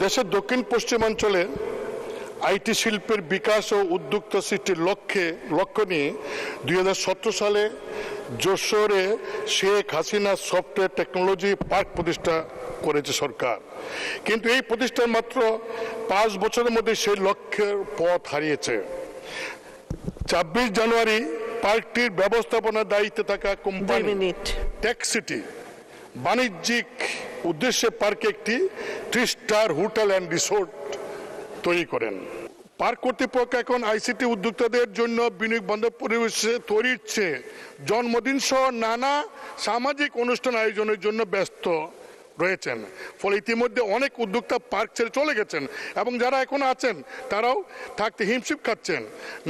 দেশের দক্ষিণ পশ্চিমাঞ্চলে আইটি শিল্পের বিকাশ ও উদ্যোক্তা সৃষ্টির লক্ষ্য নিয়ে 2017 সালে যশোরে Sheikh Hasina software technology park প্রতিষ্ঠা করেছে সরকার। কিন্তু এই প্রতিষ্ঠান মাত্র 5 বছরের মধ্যে সেই লক্ষ্যের পথ হারিয়েছে। 26 জানুয়ারি পার্কটির ব্যবস্থাপনার দায়িত্বে থাকা কোম্পানি টেকসিটি বাণিজ্যিক উদ্দেশ্যে পার্কে একটি 3 স্টার হোটেল অ্যান্ড রিসোর্ট তৈরি করেন। পার্ক কর্তৃপক্ষ এখন আইসিটি উদ্যোক্তাদের জন্য বিনিয়োগ বান্ধব পরিবেশ তৈরির চেয়ে জন্মদিন সহ নানা সামাজিক অনুষ্ঠান আয়োজনের জন্য ব্যস্ত রয়েছেন। ফলে ইতিমধ্যে অনেক উদ্যোক্তা পার্ক ছেড়ে চলে গেছেন এবং যারা এখন আছেন তারাও থাকতে হিমশিম খাচ্ছেন।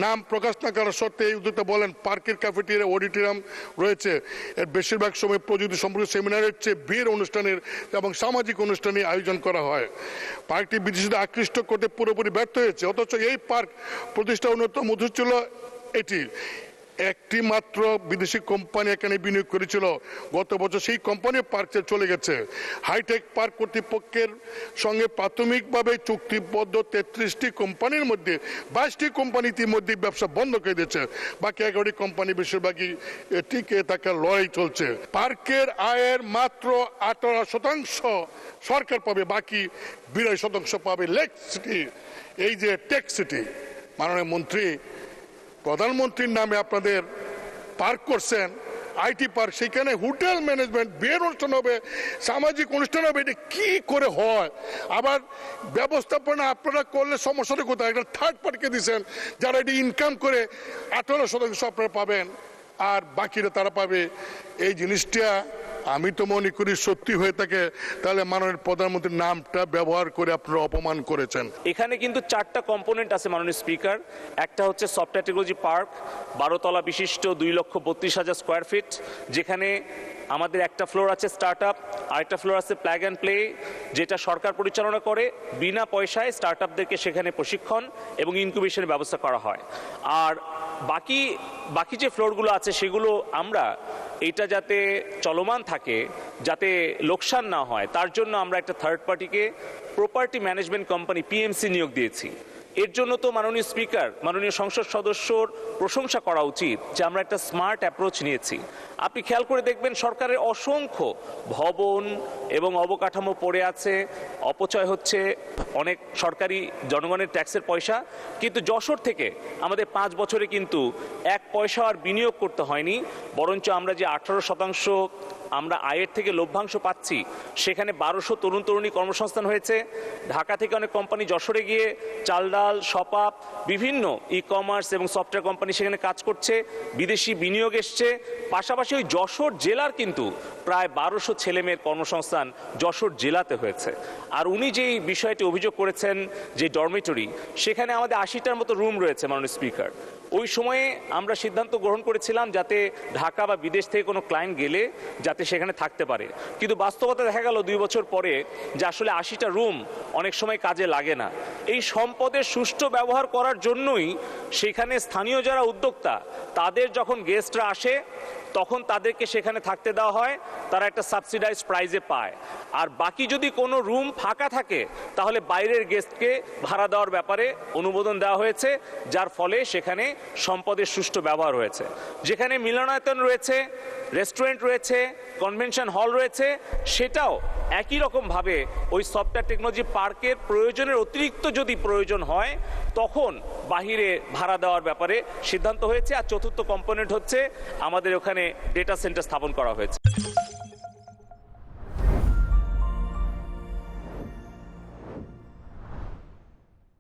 নাম প্রকাশ না করার সত্ত্বে এই উদ্যোক্তা বলেন, পার্কের ক্যাফেটেরিয়া, অডিটোরিয়াম রয়েছে, এর বেশিরভাগ সময় প্রযুক্তি সম্পর্কিত সেমিনারের চেয়ে বিয়ের অনুষ্ঠানের এবং সামাজিক অনুষ্ঠানের আয়োজন করা হয়। পার্কটি বিদেশিদের আকৃষ্ট করতে পুরোপুরি ব্যর্থ হয়েছে। অথচ এই পার্ক প্রতিষ্ঠা অন্যতম উদ্দেশ্য ছিল এটি। একটি মাত্র বিদেশি কোম্পানি এখানে বিনিয়োগ করেছিল। গত বছর সেই কোম্পানি পার্কে চলে গেছে। হাইটেক পার্ক কর্তৃপক্ষের সঙ্গে প্রাথমিকভাবে চুক্তিবদ্ধ 33টি কোম্পানির মধ্যে 22টি কোম্পানি ইতিমধ্যে ব্যবসা বন্ধ করে দিয়েছে। বাকি 11টি কোম্পানি বেশিরভাগই টিকে থাকার লড়াই চলছে। পার্কের আয়ের মাত্র 18% সরকার পাবে, বাকি 82% পাবে লেক সিটি, এই যে টেক সিটি। মাননীয় মন্ত্রী, প্রধানমন্ত্রীর নামে আপনাদের পার্ক করছেন, আইটি পার্ক, সেখানে হোটেল ম্যানেজমেন্ট, বিয়ের অনুষ্ঠান হবে, সামাজিক অনুষ্ঠান হবে, এটা কি করে হয়? আবার ব্যবস্থাপনা আপনারা করলে সমস্যাটা কোথায়? একটা থার্ড পার্টিকে দিচ্ছেন যারা এটি ইনকাম করে 18% আপনারা পাবেন আর বাকিরা তারা পাবে। এই জিনিসটা আমি তো মনে করি সত্যি হয়ে থাকে তাহলে মাননীয় প্রধানমন্ত্রীর নামটা ব্যবহার করে আপনারা অপমান করেছেন। এখানে কিন্তু 4টা কম্পোনেন্ট আছে মাননীয় স্পিকার। একটা হচ্ছে সফটওয়্যার টেকনোলজি পার্ক, 12 তলা বিশিষ্ট 2,32,000 স্কোয়ার ফিট, যেখানে আমাদের একটা ফ্লোর আছে স্টার্ট আপ, আরেকটা ফ্লোর আছে প্ল্যাগ অ্যান্ড প্লে, যেটা সরকার পরিচালনা করে। বিনা পয়সায় স্টার্ট আপদেরকে সেখানে প্রশিক্ষণ এবং ইনকিউবেশনের ব্যবস্থা করা হয়। আর বাকি যে ফ্লোরগুলো আছে সেগুলো আমরা এটা যাতে চলমান থাকে, যাতে লোকসান না হয়, তার জন্য আমরা একটা থার্ড পার্টিকে প্রপার্টি ম্যানেজমেন্ট কোম্পানি পিএমসি নিয়োগ দিয়েছি। এর জন্য তো মাননীয় স্পিকার, মাননীয় সংসদ সদস্যর প্রশংসা করা উচিত যে আমরা একটা স্মার্ট অ্যাপ্রোচ নিয়েছি। আপনি খেয়াল করে দেখবেন সরকারের অসংখ্য ভবন এবং অবকাঠামো পড়ে আছে, অপচয় হচ্ছে অনেক সরকারি জনগণের ট্যাক্সের পয়সা, কিন্তু যশোর থেকে আমাদের 5 বছরে কিন্তু 1 পয়সা আর বিনিয়োগ করতে হয়নি। বরঞ্চ আমরা যে 18% আমরা আয়ের থেকে লভ্যাংশ পাচ্ছি, সেখানে 1200 তরুণ তরুণী কর্মসংস্থান হয়েছে। ঢাকা থেকে অনেক কোম্পানি যশোরে গিয়ে চাল ডাল, শপাপ, বিভিন্ন ই কমার্স এবং সফটওয়্যার কোম্পানি সেখানে কাজ করছে, বিদেশি বিনিয়োগ এসছে। পাশাপাশি ওই যশোর জেলার কিন্তু প্রায় 1200 ছেলেমেয়ের কর্মসংস্থান যশোর জেলাতে হয়েছে। আর উনি যেই বিষয়টি অভিযোগ করেছেন যে ডরমিটরি, সেখানে আমাদের 80টার মতো রুম রয়েছে মাননীয় স্পিকার। ওই সময়ে আমরা সিদ্ধান্ত গ্রহণ করেছিলাম যাতে ঢাকা বা বিদেশ থেকে কোনো ক্লায়েন্ট গেলে যাতে সেখানে থাকতে পারে। কিন্তু বাস্তবতা দেখা গেল 2 বছর পরে যে আসলে 80টা রুম অনেক সময় কাজে লাগে না। এই সম্পদের সুষ্ঠু ব্যবহার করার জন্যই সেখানে স্থানীয় যারা উদ্যোক্তা, তাদের যখন গেস্টরা আসে তখন তাদেরকে সেখানে থাকতে দেওয়া হয়, তারা একটা সাবসিডাইজ প্রাইজে পায়। আর বাকি যদি কোনো রুম ফাঁকা থাকে তাহলে বাইরের গেস্টকে ভাড়া দেওয়ার ব্যাপারে অনুমোদন দেওয়া হয়েছে, যার ফলে সেখানে সম্পদের সুষ্ঠু ব্যবহার হয়েছে। যেখানে মিলনায়তন রয়েছে, রেস্টুরেন্ট রয়েছে, কনভেনশন হল রয়েছে, সেটাও একই রকমভাবে ওই সফটওয়্যার টেকনোলজি পার্কের প্রয়োজনের অতিরিক্ত যদি প্রয়োজন হয় তখন বাহিরে ভাড়া দেওয়ার ব্যাপারে সিদ্ধান্ত হয়েছে। আর চতুর্থ কম্পোনেন্ট হচ্ছে আমাদের ওখানে ডেটা সেন্টার স্থাপন করা হয়েছে।